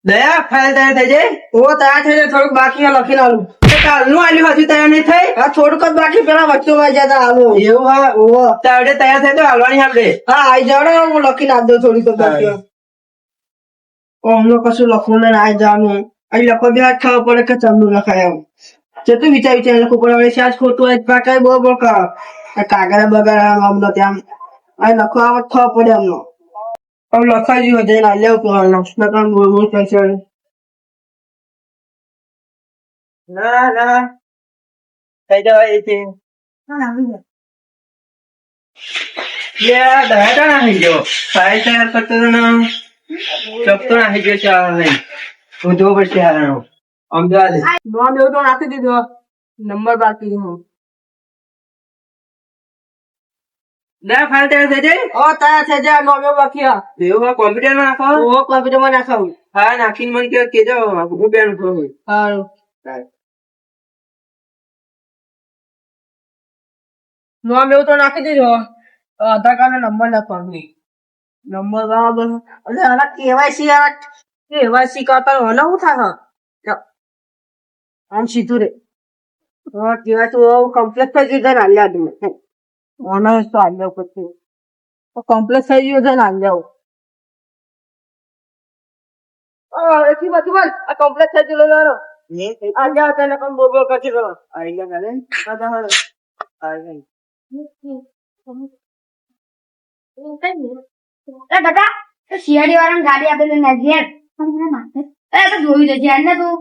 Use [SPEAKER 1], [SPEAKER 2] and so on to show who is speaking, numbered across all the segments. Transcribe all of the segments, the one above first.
[SPEAKER 1] દયા ફાઇલ તૈયાર થઈ જાય.
[SPEAKER 2] ઓ તૈયાર થઈ જાય, થોડુંક બાકી લખીને આલું.
[SPEAKER 1] કાલનું આલ્યું હજુ તૈયાર નહીં થઈ.
[SPEAKER 2] હા થોડુંક જ બાકી, પેલા વચ્ચોમાં જતા આવું.
[SPEAKER 1] એવું હા.
[SPEAKER 2] ઓહો.
[SPEAKER 1] તાવડે તૈયાર થાય તો હાલવાની આપણે.
[SPEAKER 2] હા આઈ જાવ ને, હું લખીને આપી દઉં થોડીક જ બાકી. અમને કશું લખવું ને આઈ જવાનું. અહીં લખો બી હાથ ખાવા પડે કે ચંદુ લખાય એમ. જેટલું વિચાર લખવું પડે, હવે સાજ ખોટું હોય પાકા બરોબર કાગળ બગાડ અમને ત્યાં અહીં લખવા આવત ખાવા પડે અમને. હવે લખાઈ ગયું જઈને આ લેવું પડવાનું બોલ કહેશે.
[SPEAKER 1] ના ના થઈ જવાય છે. દયા તો નાખી ગયો. ફાઇલ તૈયાર કરતો તો ના ચપતો નાખી ગયો છે. આ નહીં હું જોવું પડશે હારનો અમદાવાદ.
[SPEAKER 2] નોમ એવું તો નાખી દીધો, નંબર બાકી હું.
[SPEAKER 1] દયા ફાઇલ તૈયાર થઈ જાય.
[SPEAKER 2] ઓ તૈયાર થઈ જાય, નોમ એવું બાકી હા.
[SPEAKER 1] એવું હા કોમ્પ્યુટરમાં નાખો.
[SPEAKER 2] ઓ કોમ્પ્યુટરમાં નાખાવું.
[SPEAKER 1] હા નાખીને મને કેજો હું બેન ખોલું.
[SPEAKER 2] સારું. નોમ એવું તો નાખી દીધો, આધાર કાર્ડ નંબર લખવાનો. નંબર બરાબર. એટલે આના કેવાયસી કરતા મને શું થાય? આમ સીધું રે. હા કેવાય કમ્પ્લેટ થઈ ગયું છે ને હાલ્યા તું. ઓનર તો હાલ્યા પછી કમ્પ્લેટ થઈ ગયું છે ને હાલ્યા. એથી બધું બોલ, આ કમ્પ્લેટ થઈ ગયું. આજે તને પણ બોલ બોલ કરતી કરો.
[SPEAKER 1] આવી ગયા ઘરે. આવી
[SPEAKER 3] દાદા શિયાળી વાળા ગાડી આપેલી નજીક તો જોયું છે યાર ને તું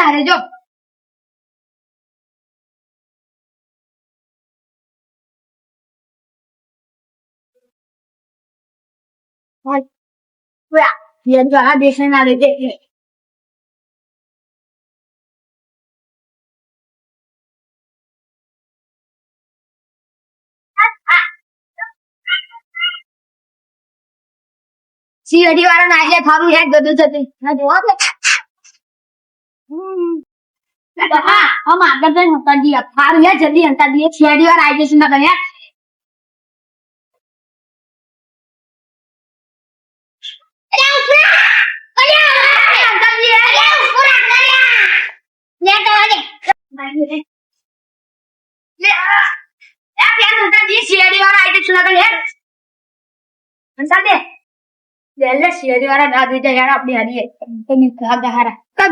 [SPEAKER 3] અરે જો શિયાળી વાળા દેશ ના રે શિયાળી વાળા નાખ્યા થારું હેડ બધું થતું ના જોવા દે હા હમ આગળ જઈને હંતા દઈએ થારું યાર જલ્દી હંતા દઈએ શિયાળી વાળા આવી જશે ના યાર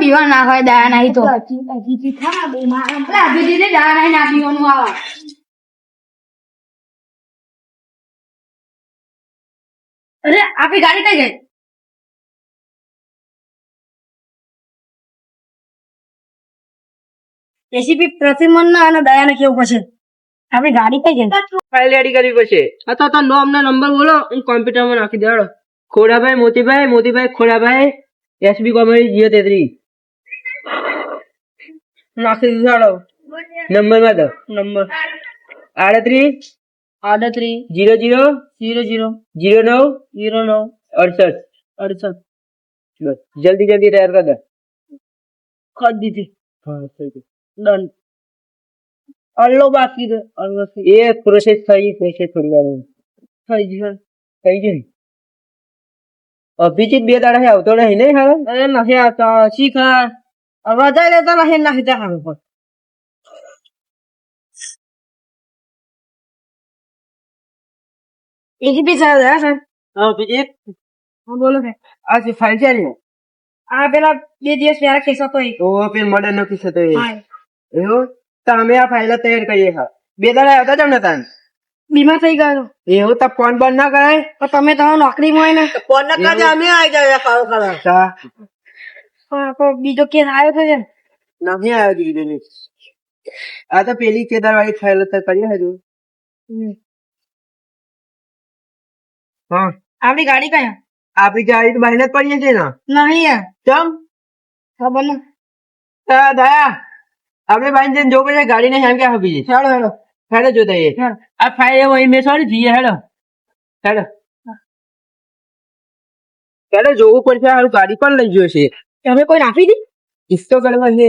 [SPEAKER 3] બીવા ના હોય દયા નહીં તો અરે આપણી ગાડી કઈ ગઈ રેસીપી પ્રતિમન ના અને દયા ને કેવું પડશે આપણી ગાડી કઈ ગઈ
[SPEAKER 1] ફાઇલ રેડી કરવી પડશે.
[SPEAKER 2] અથવા નોમ ના નંબર બોલો, હું કોમ્પ્યુટરમાં નાખી દેડો.
[SPEAKER 1] ખોડાભાઈ મોતીભાઈ ખોડાભાઈ એસબી કોમેડી 033
[SPEAKER 2] નાખી દીધો.
[SPEAKER 1] નંબર માં દો.
[SPEAKER 2] નંબર
[SPEAKER 1] 38 00
[SPEAKER 2] 00
[SPEAKER 1] 09
[SPEAKER 2] 09
[SPEAKER 1] 68.
[SPEAKER 2] 68
[SPEAKER 1] બસ જલ્દી તૈયાર કર દે.
[SPEAKER 2] કરી દીધી.
[SPEAKER 1] હા થઈ ગયું.
[SPEAKER 2] ડન. અલ્લો બાકી દે
[SPEAKER 1] એ પ્રોસેસ થઈ છે થોડી વાર
[SPEAKER 2] થઈ ગયું.
[SPEAKER 1] થઈ ગઈ. અભિજીત 2 દાડા આવતો નહીં ને હવે.
[SPEAKER 2] અરે નથી આવતા શીખા અવાજ લેતા નહીં નાખી દે હવે પણ એક બી સાહેબ હે સર
[SPEAKER 1] અભિજીત
[SPEAKER 2] હા બોલો સર
[SPEAKER 1] આ જે ફાઇલ છે ને
[SPEAKER 2] આ પેલા 2 દિવસ પહેલા કેસ હતો એ
[SPEAKER 1] તો પેલ મર્ડર નો કેસ હતો એ.
[SPEAKER 2] હા
[SPEAKER 1] એવું તો અમે આ ફાઇલ તૈયાર કરીએ હા 2 દાડા આવતા તમને તાન
[SPEAKER 2] બીમાર થઈ ગયો
[SPEAKER 1] એવું તો ફોન બંધ ના કરાય.
[SPEAKER 2] પણ તમે તો નોકરીમાં હોય ને ફોન ના કાજે અમે આવી જાય ખાવ ખાવા બીજો કેસ આવ્યો છે ને
[SPEAKER 1] નથી આવ્યો દીધું. આ તો પેલી કેદાર વાળી ફાઇલ તો કરીએ હજુ. હા
[SPEAKER 2] આપણી ગાડી કયા
[SPEAKER 1] આપી ગાડી તો બહાર જ પડીએ છે ને.
[SPEAKER 2] નહીં યાર
[SPEAKER 1] ચમ
[SPEAKER 2] ખબર ને
[SPEAKER 1] દયા આપણે બાઈન જઈને જો પડે ગાડી ને એમ કે આપી છે.
[SPEAKER 2] હેડો હેડો
[SPEAKER 1] હેડો જોતા એ આ ફાઇલ એવો મેં સોરી જઈએ. હેડો હેડો હેડો જોવું પડશે. હારું ગાડી પણ લઈ ગયો છે.
[SPEAKER 2] તમે કોઈ નાખી દી
[SPEAKER 1] કિસ્સો કરવા છે.